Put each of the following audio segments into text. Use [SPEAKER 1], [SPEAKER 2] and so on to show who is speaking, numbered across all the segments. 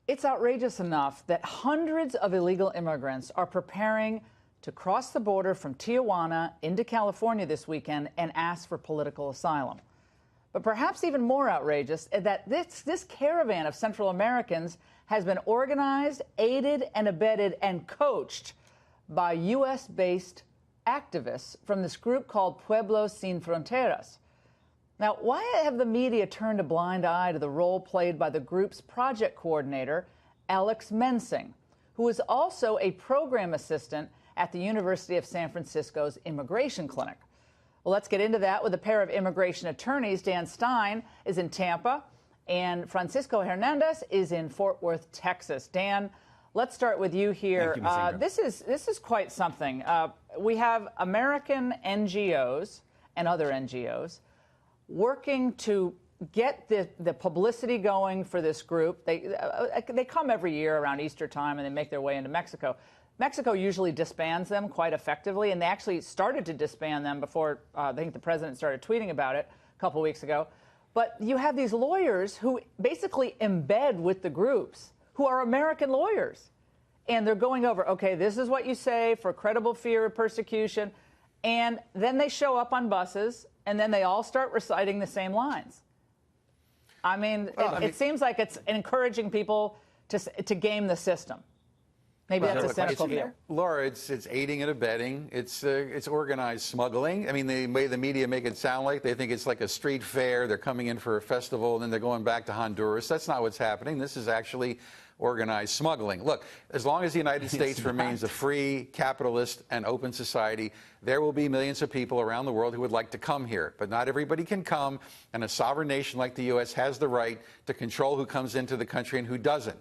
[SPEAKER 1] It's outrageous enough that hundreds of illegal immigrants are preparing to cross the border from Tijuana into California this weekend and ask for political asylum. But perhaps even more outrageous is that this caravan of Central Americans has been organized, aided, and abetted and coached by U.S.-based activists from this group called Pueblos Sin Fronteras. Now, why have the media turned a blind eye to the role played by the group's project coordinator, Alex Mensing, who is also a program assistant at the University of San Francisco's Immigration Clinic? Well, let's get into that with a pair of immigration attorneys. Dan Stein is in Tampa, and Francisco Hernandez is in Fort Worth, Texas. Dan, let's start with you here. This is quite something. We have American NGOs and other NGOs working to get the publicity going for this group. They come every year around Easter time and they make their way into Mexico. Mexico usually disbands them quite effectively, and they actually started to disband them before I think the president started tweeting about it a couple weeks ago. But you have these lawyers who basically embed with the groups who are American lawyers. And they're going over, okay, this is what you say for credible fear of persecution. And then they show up on buses, and then they all start reciting the same lines. I mean, it seems like it's encouraging people to game the system. Maybe that's a cynical view.
[SPEAKER 2] Laura, it's aiding and abetting. It's organized smuggling. I mean, the way the media make it sound like they think it's like a street fair. They're coming in for a festival, and then they're going back to Honduras. That's not what's happening. This is actually organized smuggling. Look, as long as the United States remains a free, capitalist, and open society, there will be millions of people around the world who would like to come here. But not everybody can come, and a sovereign nation like the U.S. has the right to control who comes into the country and who doesn't.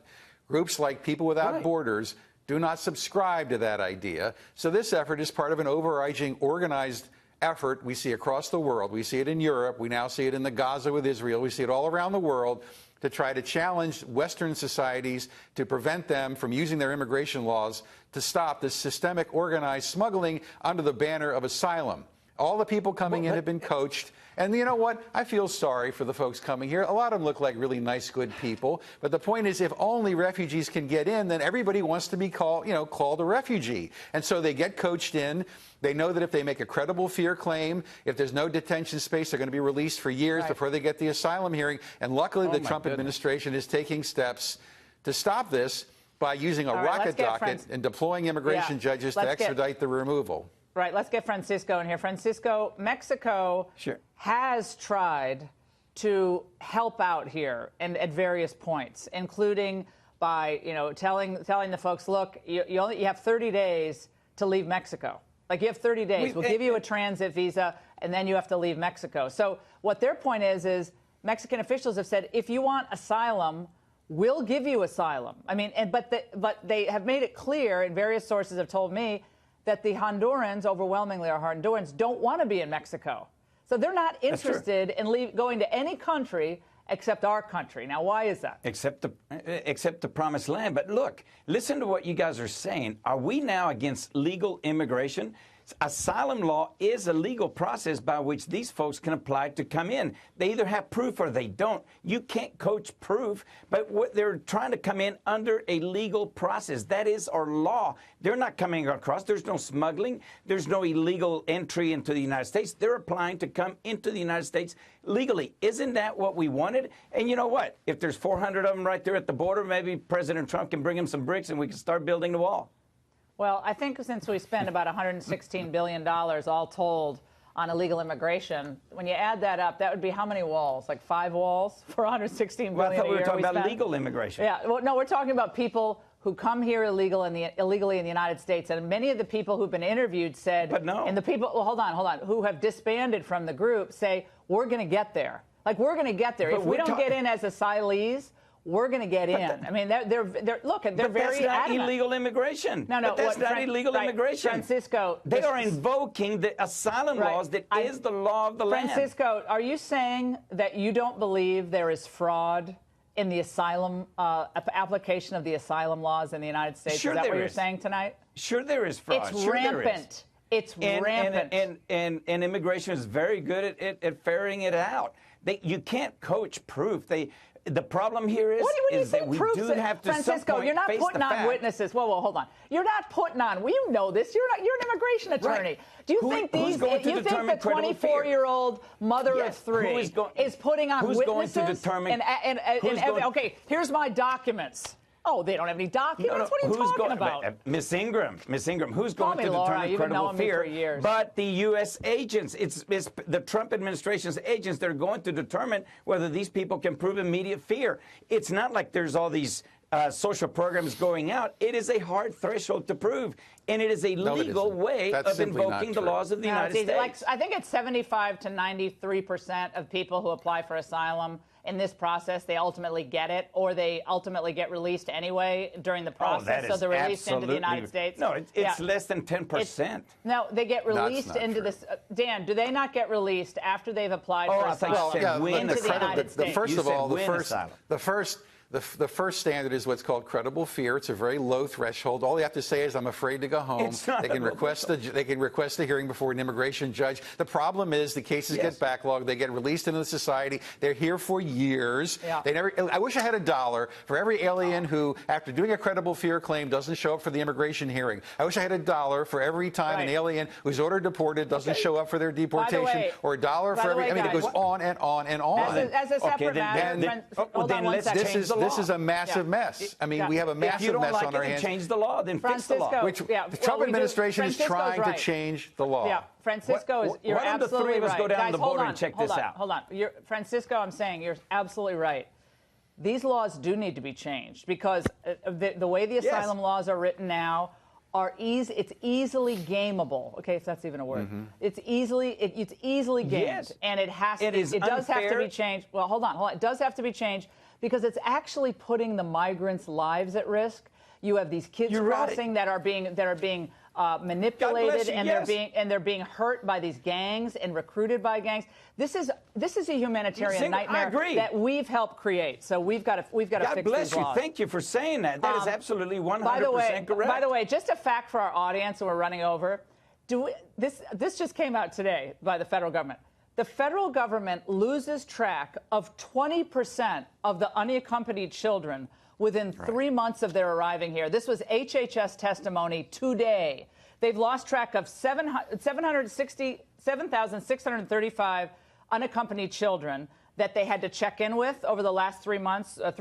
[SPEAKER 2] Groups like People Without Borders do not subscribe to that idea. So this effort is part of an overarching organized effort we see across the world. We see it in Europe. We now see it in the Gaza with Israel. We see it all around the world to try to challenge Western societies to prevent them from using their immigration laws to stop this systemic organized smuggling under the banner of asylum. All the people coming in have been coached. And you know what? I feel sorry for the folks coming here. A lot of them look like really nice, good people. But the point is, if only refugees can get in, then everybody wants to be called a refugee. And so they get coached in. They know that if they make a credible fear claim, if there's no detention space, they're going to be released for years before they get the asylum hearing. And luckily, the Trump administration is taking steps to stop this by using a rocket docket and deploying immigration judges to expedite the removal.
[SPEAKER 1] Right, let's get Francisco in here. Francisco, Mexico has tried to help out here and at various points, including by, telling the folks, look, you have 30 days to leave Mexico. Like, you have 30 days. We'll give you a transit visa, and then you have to leave Mexico. So what their point is Mexican officials have said, if you want asylum, we'll give you asylum. I mean, but they have made it clear, and various sources have told me, that the Hondurans, overwhelmingly are Hondurans, don't want to be in Mexico. So they're not interested in going to any country except our country. Now, why is that?
[SPEAKER 3] Except the promised land. But look, listen to what you guys are saying. Are we now against legal immigration? Asylum law is a legal process by which these folks can apply to come in. They either have proof or they don't. You can't coach proof, but they're trying to come in under a legal process. That is our law. They're not coming across. There's no smuggling. There's no illegal entry into the United States. They're applying to come into the United States legally. Isn't that what we wanted? And you know what? If there's 400 of them right there at the border, maybe President Trump can bring them some bricks and we can start building the wall.
[SPEAKER 1] Well, I think since we spend about $116 billion all told on illegal immigration, when you add that up, that would be how many walls? Like 5 walls for $116 billion
[SPEAKER 3] well, I thought we were
[SPEAKER 1] a year
[SPEAKER 3] talking about legal immigration.
[SPEAKER 1] Yeah, well, no, we're talking about people who come here illegally in the United States. And many of the people who've been interviewed said,
[SPEAKER 3] but no.
[SPEAKER 1] And the people, well, hold on, who have disbanded from the group say, we're going to get there. Like, we're going to get there. If we don't get in as asylees, we're going to get in. I mean, they're look, they're very
[SPEAKER 3] that's not
[SPEAKER 1] adamant.
[SPEAKER 3] Illegal immigration.
[SPEAKER 1] No,
[SPEAKER 3] but that's not illegal immigration.
[SPEAKER 1] Francisco,
[SPEAKER 3] they are invoking the asylum laws that is the law of the land.
[SPEAKER 1] Francisco, are you saying that you don't believe there is fraud in the asylum application of the asylum lays in the United States?
[SPEAKER 3] Sure,
[SPEAKER 1] is that what you're
[SPEAKER 3] is.
[SPEAKER 1] saying tonight?
[SPEAKER 3] Sure, there is fraud.
[SPEAKER 1] It's
[SPEAKER 3] sure
[SPEAKER 1] rampant. It's rampant.
[SPEAKER 3] And immigration is very good at ferrying it out. You can't coach proof. the problem here is,
[SPEAKER 1] What do you
[SPEAKER 3] that
[SPEAKER 1] think
[SPEAKER 3] we
[SPEAKER 1] proves
[SPEAKER 3] do
[SPEAKER 1] it?
[SPEAKER 3] have to
[SPEAKER 1] Francisco,
[SPEAKER 3] some point
[SPEAKER 1] you're not
[SPEAKER 3] face
[SPEAKER 1] putting
[SPEAKER 3] the
[SPEAKER 1] on
[SPEAKER 3] fact.
[SPEAKER 1] witnesses. Whoa, hold on. You're not putting on. Well, you know this. You're an immigration attorney.
[SPEAKER 3] Right.
[SPEAKER 1] Do you think
[SPEAKER 3] who's going to
[SPEAKER 1] you think
[SPEAKER 3] determine
[SPEAKER 1] the
[SPEAKER 3] credible fear?
[SPEAKER 1] 24-year-old mother
[SPEAKER 3] Yes,
[SPEAKER 1] of three is putting on
[SPEAKER 3] who's
[SPEAKER 1] witnesses?
[SPEAKER 3] going to determine?
[SPEAKER 1] Okay, here's my documents. Oh, they don't have any documents? What are you talking about?
[SPEAKER 3] Miss Ingram, who's going to
[SPEAKER 1] Laura.
[SPEAKER 3] determine
[SPEAKER 1] You've been
[SPEAKER 3] credible
[SPEAKER 1] knowing me
[SPEAKER 3] fear?
[SPEAKER 1] for years.
[SPEAKER 3] But the U.S. agents. It's the Trump administration's agents that are going to determine whether these people can prove immediate fear. It's not like there's all these social programs going out. It is a hard threshold to prove, and it is a legal way of invoking the laws of the United States.
[SPEAKER 1] Like, I think it's 75 to 93% of people who apply for asylum in this process, they ultimately get it, or they ultimately get released anyway during the process. So they're released into the United States.
[SPEAKER 3] No, it's less than 10%.
[SPEAKER 1] No, they get released into this. Dan, do they not get released after they've applied for asylum into the United States?
[SPEAKER 2] First of all, the first standard is what's called credible fear. It's a very low threshold. All you have to say is, "I'm afraid to go home." They can request a hearing before an immigration judge. The problem is the cases get backlogged. They get released into the society. They're here for years.
[SPEAKER 1] Yeah.
[SPEAKER 2] I wish I had $1 for every alien who, after doing a credible fear claim, doesn't show up for the immigration hearing. I wish I had $1 for every time an alien who's ordered deported doesn't show up for their deportation, or $1 for every. I mean, it goes on and on and on.
[SPEAKER 1] As a separate matter, hold on one second.
[SPEAKER 2] This is a massive mess. I mean, we have a massive mess on our hands.
[SPEAKER 3] Change the law, then fix the law.
[SPEAKER 2] Which the Trump administration is trying to change the law.
[SPEAKER 1] Yeah, Francisco, you're
[SPEAKER 3] why don't the
[SPEAKER 1] absolutely
[SPEAKER 3] three of us
[SPEAKER 1] right.
[SPEAKER 3] go down
[SPEAKER 1] Guys,
[SPEAKER 3] the border and check this out?
[SPEAKER 1] Hold on. Francisco, I'm saying you're absolutely right. These laws do need to be changed because the way the asylum laws are written now it's easily gameable. Okay, if that's even a word. It's easily gamed, and it does have to be changed. Well, hold on. It does have to be changed because it's actually putting the migrants' lives at risk. You have these kids crossing that are being manipulated, and they're being hurt by these gangs and recruited by gangs. This is a humanitarian nightmare that we've helped create. So we've got to fix these laws.
[SPEAKER 3] God bless you. Thank you for saying that. That is absolutely 100% correct.
[SPEAKER 1] By the way, just a fact for our audience, and we're running over. This just came out today by the federal government. The federal government loses track of 20% of the unaccompanied children within 3 months of their arriving here. This was HHS testimony today. They've lost track of 7,635 unaccompanied children that they had to check in with over the last 3 months, the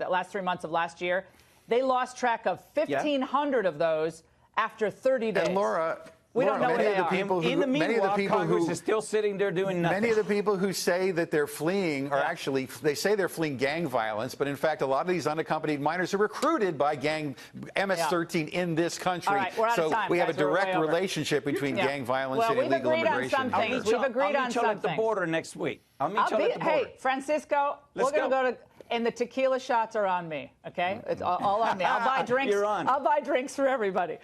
[SPEAKER 1] last 3 months of last year. They lost track of 1,500 of those after 30 days.
[SPEAKER 2] And Laura,
[SPEAKER 1] we don't know where they are.
[SPEAKER 3] In the meanwhile, Congress is still sitting there doing nothing.
[SPEAKER 2] Many of the people who say that they're fleeing are actually, they say they're fleeing gang violence, but in fact, a lot of these unaccompanied minors are recruited by gang MS-13 in this country.
[SPEAKER 1] All right, we're out of time,
[SPEAKER 2] we have
[SPEAKER 1] guys.
[SPEAKER 2] a direct relationship between gang violence and illegal immigration.
[SPEAKER 1] We've agreed on some things.
[SPEAKER 3] I'll meet you at the border next week. I'll meet you at the border.
[SPEAKER 1] Hey, Francisco, we're going to go to. And the tequila shots are on me, okay? It's all on me. I'll buy drinks.
[SPEAKER 3] You're on.
[SPEAKER 1] I'll buy drinks for everybody.